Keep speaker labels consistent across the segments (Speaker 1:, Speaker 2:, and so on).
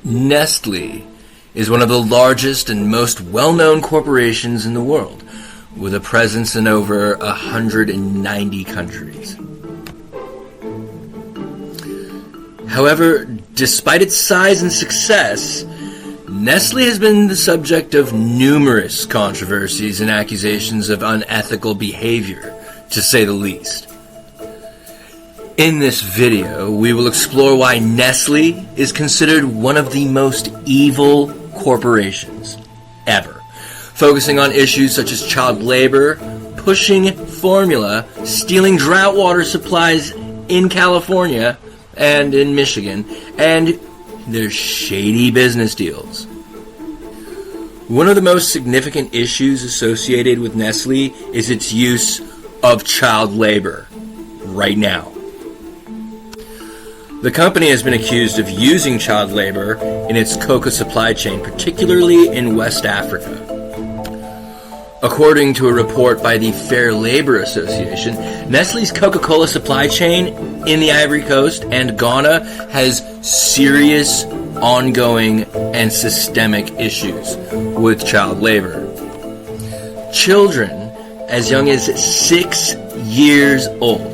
Speaker 1: Nestle is one of the largest and most well-known corporations in the world, with a presence in over 190 countries. However, despite its size and success, Nestle has been the subject of numerous controversies and accusations of unethical behavior, to say the least. In this video, we will explore why Nestle is considered one of the most evil corporations ever, focusing on issues such as child labor, pushing formula, stealing drought water supplies in California and in Michigan, and their shady business deals. One of the most significant issues associated with Nestle is its use of child labor right now. The company has been accused of using child labor in its cocoa supply chain, particularly in West Africa. According to a report by the Fair Labor Association, Nestle's Coca-Cola supply chain in the Ivory Coast and Ghana has serious, ongoing, and systemic issues with child labor. Children as young as 6 years old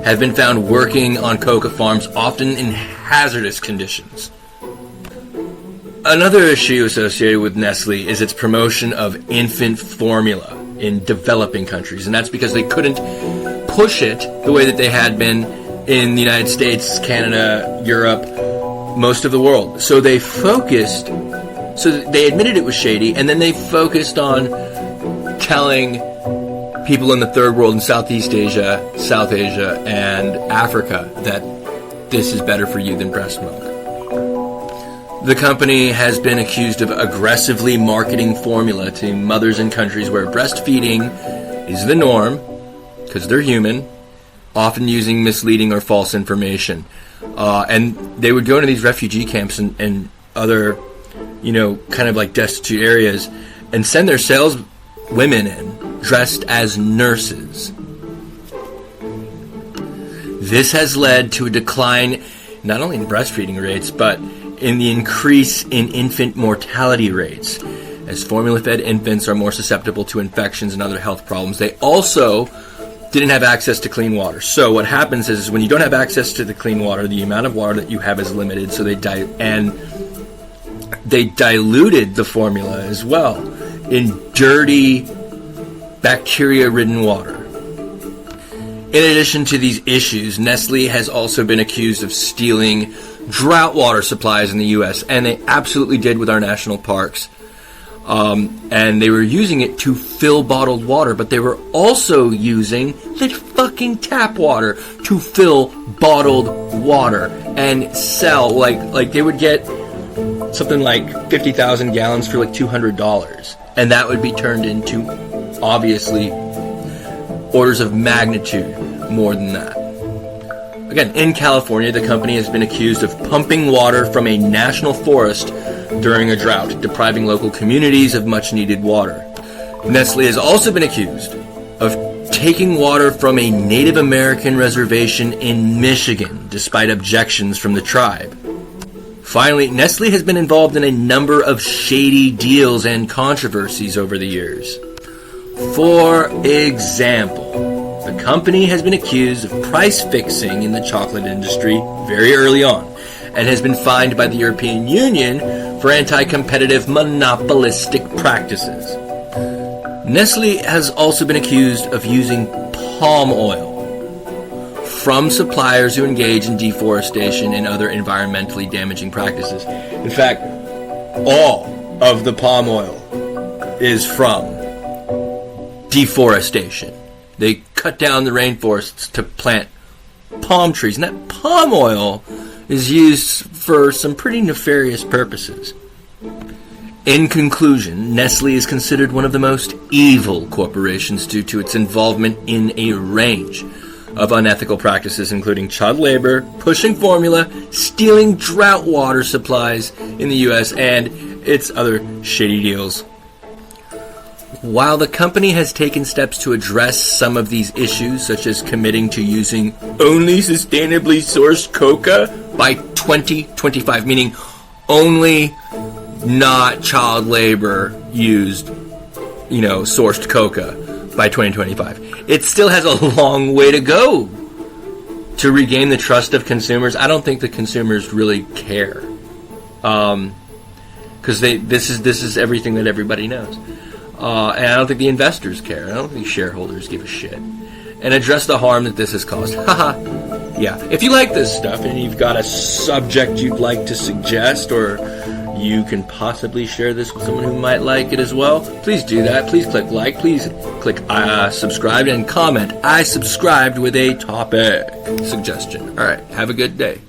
Speaker 1: have been found working on cocoa farms, often in hazardous conditions. Another issue associated with Nestle is its promotion of infant formula in developing countries, and that's because they couldn't push it the way that they had been in the United States, Canada, Europe, most of the world. So they admitted it was shady, and then they focused on telling people in the third world in Southeast Asia, South Asia, and Africa that this is better for you than breast milk. The company has been accused of aggressively marketing formula to mothers in countries where breastfeeding is the norm, because they're human, often using misleading or false information. And they would go into these refugee camps and other, kind of like destitute areas and send their sales women in dressed as nurses. This has led to a decline not only in breastfeeding rates, but in the increase in infant mortality rates, as formula-fed infants are more susceptible to infections and other health problems. They also didn't have access to clean water. So what happens is when you don't have access to the clean water, the amount of water that you have is limited, so they diluted the formula as well in dirty, bacteria-ridden water. In addition to these issues, Nestle has also been accused of stealing drought water supplies in the U.S., and they absolutely did with our national parks. And they were using it to fill bottled water, but they were also using the fucking tap water to fill bottled water and sell. Like they would get something like 50,000 gallons for like $200, and that would be turned into, obviously, orders of magnitude more than that. Again, in California, the company has been accused of pumping water from a national forest during a drought, depriving local communities of much-needed water. Nestle has also been accused of taking water from a Native American reservation in Michigan, despite objections from the tribe. Finally, Nestle has been involved in a number of shady deals and controversies over the years. For example, the company has been accused of price fixing in the chocolate industry very early on, and has been fined by the European Union for anti-competitive monopolistic practices. Nestle has also been accused of using palm oil from suppliers who engage in deforestation and other environmentally damaging practices. In fact, all of the palm oil is from deforestation. They cut down the rainforests to plant palm trees, and that palm oil is used for some pretty nefarious purposes. In conclusion, Nestle is considered one of the most evil corporations due to its involvement in a range of unethical practices, including child labor, pushing formula, stealing drought water supplies in the U.S., and its other shady deals. While the company has taken steps to address some of these issues, such as committing to using only sustainably sourced cocoa by 2025, meaning only not child labor used, sourced coca by 2025. It still has a long way to go to regain the trust of consumers. I don't think the consumers really care, because this is everything that everybody knows, and I don't think the investors care. I don't think shareholders give a shit, and address the harm that this has caused. Haha. Yeah. If you like this stuff and you've got a subject you'd like to suggest, or you can possibly share this with someone who might like it as well, please do that. Please click like. Please click subscribe and comment. I subscribed with a topic suggestion. All right. Have a good day.